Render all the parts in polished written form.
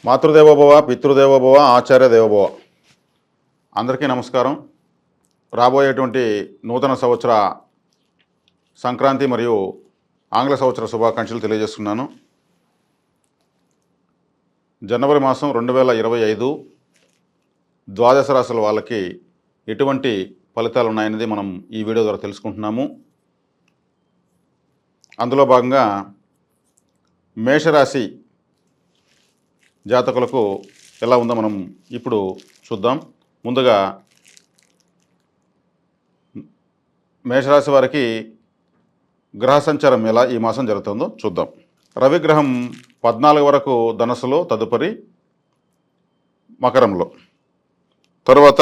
మాతృదేవోభవ, పితృదేవోభవ, ఆచార్య దేవోభవ. అందరికీ నమస్కారం. రాబోయేటువంటి నూతన సంవత్సర సంక్రాంతి మరియు ఆంగ్ల సంవత్సర శుభాకాంక్షలు తెలియజేస్తున్నాను. జనవరి మాసం 2025 ద్వాదశ రాశుల వాళ్ళకి ఎటువంటి ఫలితాలు ఉన్నాయనేది మనం ఈ వీడియో ద్వారా తెలుసుకుంటున్నాము. అందులో భాగంగా మేషరాశి జాతకులకు ఎలా ఉందో మనం ఇప్పుడు చూద్దాం. ముందుగా మేషరాశి వారికి గ్రహ సంచారం ఎలా ఈ మాసం జరుగుతుందో చూద్దాం. రవిగ్రహం 14 వరకు ధనస్సులో, తదుపరి మకరంలో, తరువాత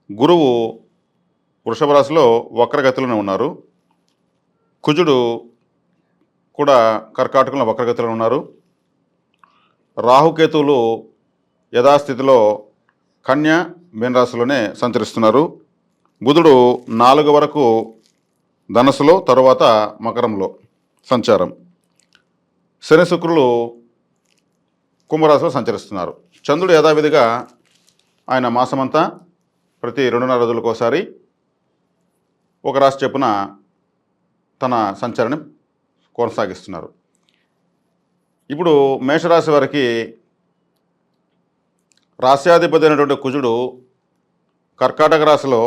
గురువు వృషభ రాశిలో వక్రగతిలోనే ఉన్నారు. కుజుడు కూడా కర్కాటకంలో వక్రగతిలో ఉన్నారు. రాహుకేతువులు యథాస్థితిలో కన్య మీనరాశిలోనే సంచరిస్తున్నారు. బుధుడు 4 వరకు ధనస్సులో, తరువాత మకరంలో సంచారం. శని శుక్రులు కుంభరాశిలో సంచరిస్తున్నారు. చంద్రుడు యథావిధిగా ఆయన మాసమంతా ప్రతి 2.5 రోజులకోసారి ఒక రాశి చొప్పున తన సంచారాన్ని కొనసాగిస్తున్నారు. ఇప్పుడు మేషరాశి వారికి రాశ్యాధిపతి అయినటువంటి కుజుడు కర్కాటక రాశిలో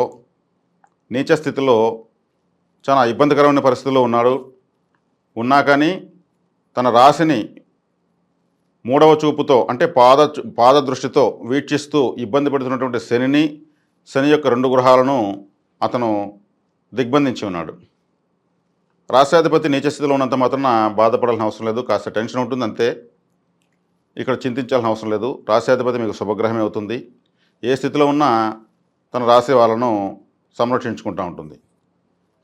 నీచ స్థితిలో చాలా ఇబ్బందికరమైన పరిస్థితుల్లో ఉన్నా కానీ తన రాశిని 3వ చూపుతో అంటే పాద దృష్టితో వీక్షిస్తూ ఇబ్బంది పెడుతున్నటువంటి శని యొక్క 2 గ్రహాలను అతను దిగ్బంధించి ఉన్నాడు. రాశ్యాధిపతి నీచ స్థితిలో ఉన్నంత మాత్రాన బాధపడాల్సిన అవసరం లేదు. కాస్త టెన్షన్ ఉంటుంది అంతే. ఇక్కడ చింతించాల్సిన అవసరం లేదు. రాశ్యాధిపతి మీకు శుభగ్రహమే అవుతుంది. ఏ స్థితిలో ఉన్నా తన రాశి వాళ్ళను సంరక్షించుకుంటూ ఉంటుంది.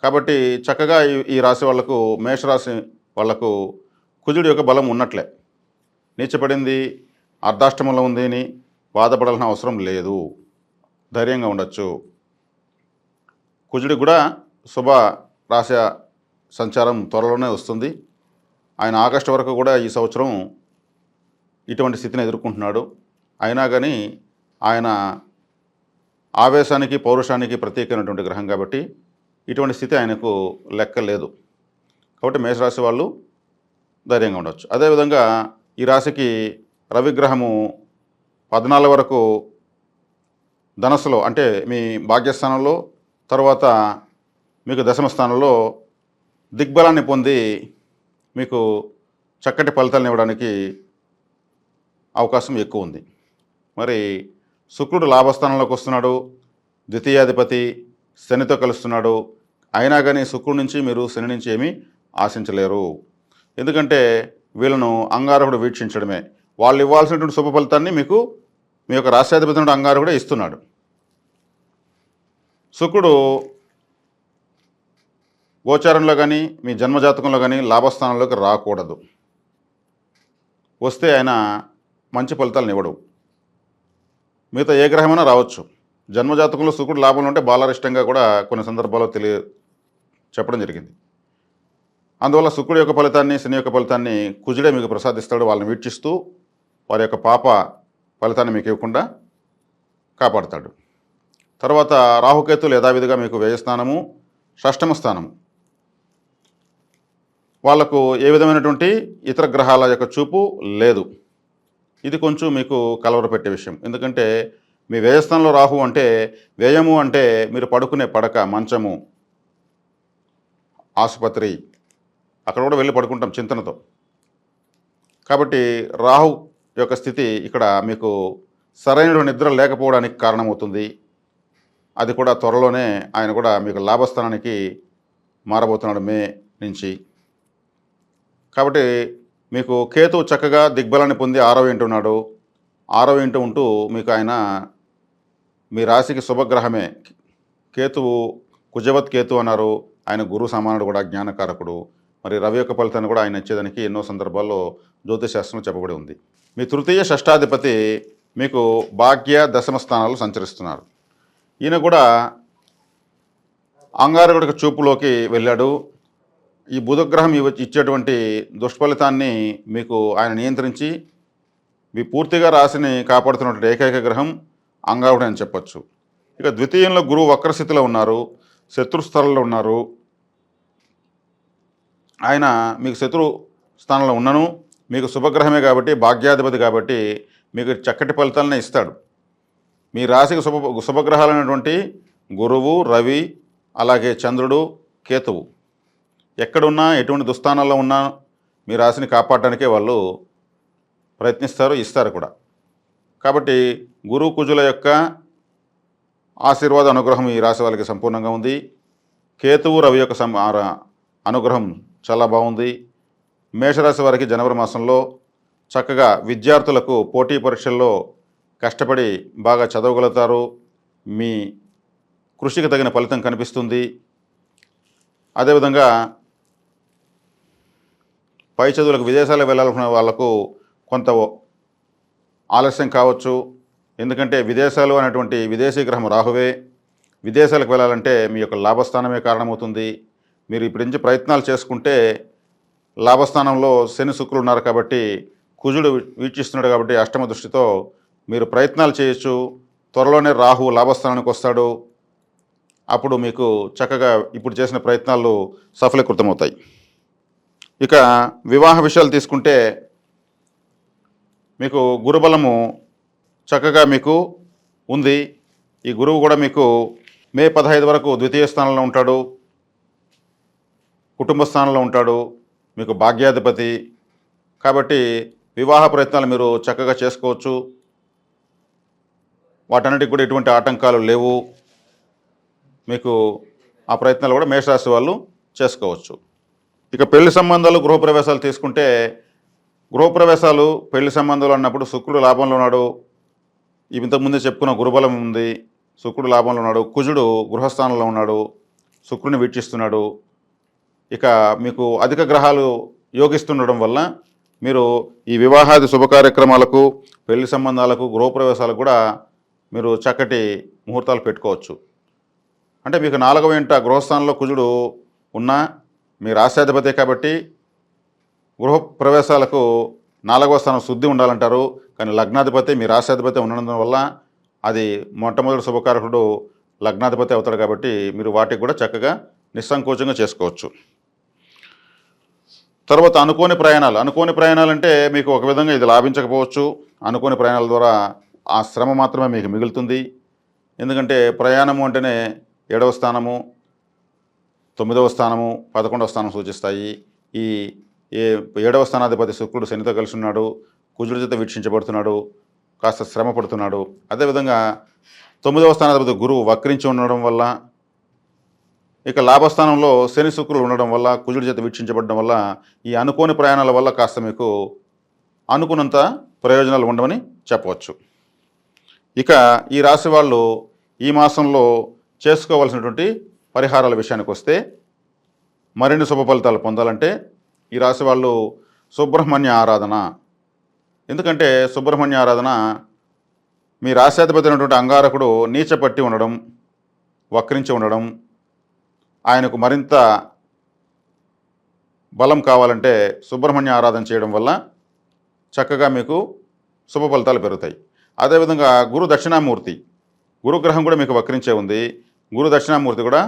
కాబట్టి చక్కగా ఈ రాశి వాళ్లకు, మేషరాశి వాళ్లకు కుజుడి యొక్క బలం ఉన్నట్లే. నీచపడింది, అర్ధాష్టమంలో ఉంది అని బాధపడాల్సిన అవసరం లేదు. ధైర్యంగా ఉండొచ్చు. కుజుడికి కూడా శుభ రాశి సంచారం త్వరలోనే వస్తుంది. ఆయన ఆగస్టు వరకు కూడా ఈ సంవత్సరం ఇటువంటి స్థితిని ఎదుర్కొంటున్నాడు. అయినా కానీ ఆయన ఆవేశానికి, పౌరుషానికి ప్రత్యేకమైనటువంటి గ్రహం కాబట్టి ఇటువంటి స్థితి ఆయనకు లెక్క లేదు. కాబట్టి మేషరాశి వాళ్ళు ధైర్యంగా ఉండొచ్చు. అదేవిధంగా ఈ రాశికి రవిగ్రహము 14 వరకు ధనస్సులో అంటే మీ భాగ్యస్థానంలో, తర్వాత మీకు దశమ స్థానంలో దిగ్బలాన్ని పొంది మీకు చక్కటి ఫలితాలను ఇవ్వడానికి అవకాశం ఎక్కువ ఉంది. మరి శుక్రుడు లాభస్థానంలోకి వస్తున్నాడు. ద్వితీయాధిపతి శనితో కలుస్తున్నాడు. అయినా కానీ శుక్రుడి నుంచి మీరు శని నుంచి ఏమీ ఆశించలేరు. ఎందుకంటే వీళ్ళను అంగారకుడు వీక్షించడమే. వాళ్ళు ఇవ్వాల్సినటువంటి శుభ ఫలితాన్ని మీకు మీ యొక్క రాష్ట్రాధిపతి నుండి అంగారకుడే ఇస్తున్నాడు. శుక్రుడు గోచారంలో కానీ మీ జన్మజాతకంలో కానీ లాభస్థానంలోకి రాకూడదు. వస్తే ఆయన మంచి ఫలితాలను ఇవ్వడు. మిగతా ఏ గ్రహమైనా రావచ్చు. జన్మజాతకంలో శుక్రుడు లాభంలో ఉంటే బాలారిష్టంగా కూడా కొన్ని సందర్భాల్లో చెప్పడం జరిగింది. అందువల్ల శుక్రుడి యొక్క ఫలితాన్ని, శని యొక్క ఫలితాన్ని కుజుడే మీకు ప్రసాదిస్తాడు. వాళ్ళని వీక్షిస్తూ వారి యొక్క పాప ఫలితాన్ని మీకు ఇవ్వకుండా కాపాడుతాడు. తర్వాత రాహుకేతులు యథావిధిగా మీకు వ్యయస్థానము, షష్టమ స్థానము. వాళ్లకు ఏ విధమైనటువంటి ఇతర గ్రహాల యొక్క చూపు లేదు. ఇది కొంచెం మీకు కలవరపెట్టే విషయం. ఎందుకంటే మీ వ్యయస్థానంలో రాహు అంటే, వ్యయము అంటే మీరు పడుకునే పడక, మంచము, ఆసుపత్రి, అక్కడ కూడా వెళ్ళి పడుకుంటాం చింతనతో. కాబట్టి రాహు యొక్క స్థితి ఇక్కడ మీకు సరైన నిద్ర లేకపోవడానికి కారణమవుతుంది. అది కూడా త్వరలోనే ఆయన కూడా మీకు లాభస్థానానికి మారబోతున్నాడు మే నుంచి. కాబట్టి మీకు కేతు చక్కగా దిగ్బలాన్ని పొంది 6వ ఇంటి ఉన్నాడు. 6వ ఇంటి ఉంటూ మీకు ఆయన మీ రాశికి శుభగ్రహమే. కేతువు కుజవత్ కేతు అన్నారు. ఆయన గురు సమానుడు కూడా, జ్ఞానకారకుడు. మరి రవి యొక్క ఫలితాన్ని కూడా ఆయన ఇచ్చేదానికి ఎన్నో సందర్భాల్లో జ్యోతిశాస్త్రంలో చెప్పబడి ఉంది. మీ తృతీయ షష్టాధిపతి మీకు భాగ్య దశమ స్థానాలు సంచరిస్తున్నారు. ఈయన కూడా అంగారకుడికి చూపులోకి వెళ్ళాడు. ఈ బుధగ్రహం ఇచ్చేటువంటి దుష్ఫలితాన్ని మీకు ఆయన నియంత్రించి పూర్తిగా రాశిని కాపాడుతున్నటువంటి ఏకైక గ్రహం అంగారకుడు అని చెప్పొచ్చు. ఇక ద్వితీయంలో గురువు వక్రస్థితిలో ఉన్నారు, శత్రుస్థలంలో ఉన్నారు. ఆయన మీకు శత్రు స్థానంలో ఉన్నను మీకు శుభగ్రహమే కాబట్టి, భాగ్యాధిపతి కాబట్టి మీకు చక్కటి ఫలితాలనే ఇస్తాడు. మీ రాశికి శుభగ్రహాలైనటువంటి గురువు, రవి, అలాగే చంద్రుడు, కేతువు ఎక్కడున్నా, ఎటువంటి దుస్థానాల్లో ఉన్నా మీ రాశిని కాపాడటానికే వాళ్ళు ప్రయత్నిస్తారు, ఇస్తారు కూడా. కాబట్టి గురు కుజుల యొక్క ఆశీర్వాద అనుగ్రహం ఈ రాశి వాళ్ళకి సంపూర్ణంగా ఉంది. కేతువు, రవి యొక్క అనుగ్రహం చాలా బాగుంది. మేషరాశి వారికి జనవరి మాసంలో చక్కగా విద్యార్థులకు పోటీ పరీక్షల్లో కష్టపడి బాగా చదవగలుగుతారు. మీ కృషికి తగిన ఫలితం కనిపిస్తుంది. అదేవిధంగా పై చదువులకు విదేశాలకు వెళ్ళాలనుకునే వాళ్లకు కొంత ఆలస్యం కావచ్చు. ఎందుకంటే విదేశాలు అనేటువంటి విదేశీ గ్రహం రాహువే. విదేశాలకు వెళ్ళాలంటే మీ యొక్క లాభస్థానమే కారణమవుతుంది. మీరు ఇప్పటి నుంచి ప్రయత్నాలు చేసుకుంటే లాభస్థానంలో శని శుక్రులు ఉన్నారు కాబట్టి, కుజుడు వీక్షిస్తున్నాడు కాబట్టి అష్టమ దృష్టితో మీరు ప్రయత్నాలు చేయొచ్చు. త్వరలోనే రాహు లాభస్థానానికి వస్తాడు. అప్పుడు మీకు చక్కగా ఇప్పుడు చేసిన ప్రయత్నాలు సఫలీకృతమవుతాయి. ఇక వివాహ విషయాలు తీసుకుంటే మీకు గురుబలము చక్కగా మీకు ఉంది. ఈ గురువు కూడా మీకు మే 15 వరకు ద్వితీయ స్థానంలో ఉంటాడు, కుటుంబ స్థానంలో ఉంటాడు, మీకు భాగ్యాధిపతి కాబట్టి వివాహ ప్రయత్నాలు మీరు చక్కగా చేసుకోవచ్చు. వాటన్నిటికి కూడా ఎటువంటి ఆటంకాలు లేవు. మీకు ఆ ప్రయత్నాలు కూడా మేషరాశి వాళ్ళు చేసుకోవచ్చు. ఇక పెళ్లి సంబంధాలు, గృహప్రవేశాలు తీసుకుంటే గృహప్రవేశాలు, పెళ్లి సంబంధాలు అన్నప్పుడు శుక్రుడు లాభంలో ఉన్నాడు. ఇంతకుముందే చెప్పుకున్న గురుబలం ఉంది, శుక్రుడు లాభంలో ఉన్నాడు. కుజుడు గృహస్థానంలో ఉన్నాడు, శుక్రుని వీక్షిస్తున్నాడు. ఇక మీకు అధిక గ్రహాలు యోగిస్తుండడం వల్ల మీరు ఈ వివాహాది శుభకార్యక్రమాలకు, పెళ్లి సంబంధాలకు, గృహప్రవేశాలకు కూడా మీరు చక్కటి ముహూర్తాలు పెట్టుకోవచ్చు. అంటే మీకు 4వ ఇంట గృహస్థానంలో కుజుడు ఉన్నా మీ రాశ్యాధిపతే కాబట్టి గృహప్రవేశాలకు 4వ స్థానం శుద్ధి ఉండాలంటారు. కానీ లగ్నాధిపతి మీ రాశ్యాధిపతి ఉండడం వల్ల అది మొట్టమొదటి శుభకారకుడు లగ్నాధిపతి అవుతాడు కాబట్టి మీరు వాటికి కూడా చక్కగా నిస్సంకోచంగా చేసుకోవచ్చు. తర్వాత అనుకోని ప్రయాణాలు అంటే మీకు ఒక విధంగా ఇది లాభించకపోవచ్చు. అనుకోని ప్రయాణాల ద్వారా ఆ శ్రమ మాత్రమే మీకు మిగులుతుంది. ఎందుకంటే ప్రయాణము అంటేనే 7వ స్థానము, 9వ స్థానము, 11వ స్థానం సూచిస్తాయి. ఈ 7వ స్థానాధిపతి శుక్రుడు శనితో కలిసి ఉన్నాడు, కుజుడి చేత వీక్షించబడుతున్నాడు, కాస్త శ్రమ పడుతున్నాడు. అదేవిధంగా 9వ స్థానాధిపతి గురువు వక్రించి ఉండడం వల్ల, ఇక లాభస్థానంలో శని శుక్రులు ఉండడం వల్ల, కుజుడి చేత వీక్షించబడడం వల్ల ఈ అనుకోని ప్రయాణాల వల్ల కాస్త మీకు అనుకున్నంత ప్రయోజనాలు ఉండవని చెప్పవచ్చు. ఇక ఈ రాశి వాళ్ళు ఈ మాసంలో చేసుకోవాల్సినటువంటి పరిహారాల విషయానికి వస్తే, మరిన్ని శుభ ఫలితాలు పొందాలంటే ఈ రాశి వాళ్ళు సుబ్రహ్మణ్య ఆరాధన. ఎందుకంటే సుబ్రహ్మణ్య ఆరాధన మీ రాశ్యాధిపతి అయినటువంటి అంగారకుడు నీచపట్టి ఉండడం, వక్రించి ఉండడం, ఆయనకు మరింత బలం కావాలంటే సుబ్రహ్మణ్య ఆరాధన చేయడం వల్ల చక్కగా మీకు శుభ ఫలితాలు పెరుగుతాయి. అదేవిధంగా గురు దక్షిణామూర్తి, గురుగ్రహం కూడా మీకు వక్రించే ఉంది. గురు దక్షిణామూర్తి కూడా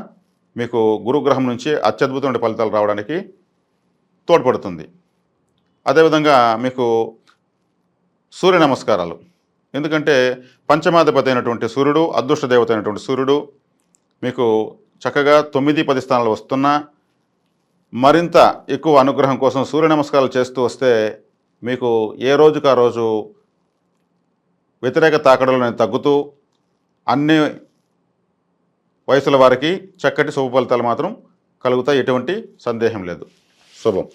మీకు గురుగ్రహం నుంచి అత్యద్భుతమైన ఫలితాలు రావడానికి తోడ్పడుతుంది. అదేవిధంగా మీకు సూర్య నమస్కారాలు, ఎందుకంటే పంచమాధిపతి అయినటువంటి సూర్యుడు, అదృష్ట దేవత అయినటువంటి సూర్యుడు మీకు చక్కగా 9, 10 స్థానాలు వస్తున్నా మరింత ఎక్కువ అనుగ్రహం కోసం సూర్య నమస్కారాలు చేస్తూ వస్తే మీకు ఏ రోజుకు ఆ రోజు వ్యతిరేక తాకడలు తగ్గుతూ అన్ని వయసుల వారికి చక్కటి శుభ ఫలితాలు మాత్రం కలుగుతాయి. ఎటువంటి సందేహం లేదు. శుభం.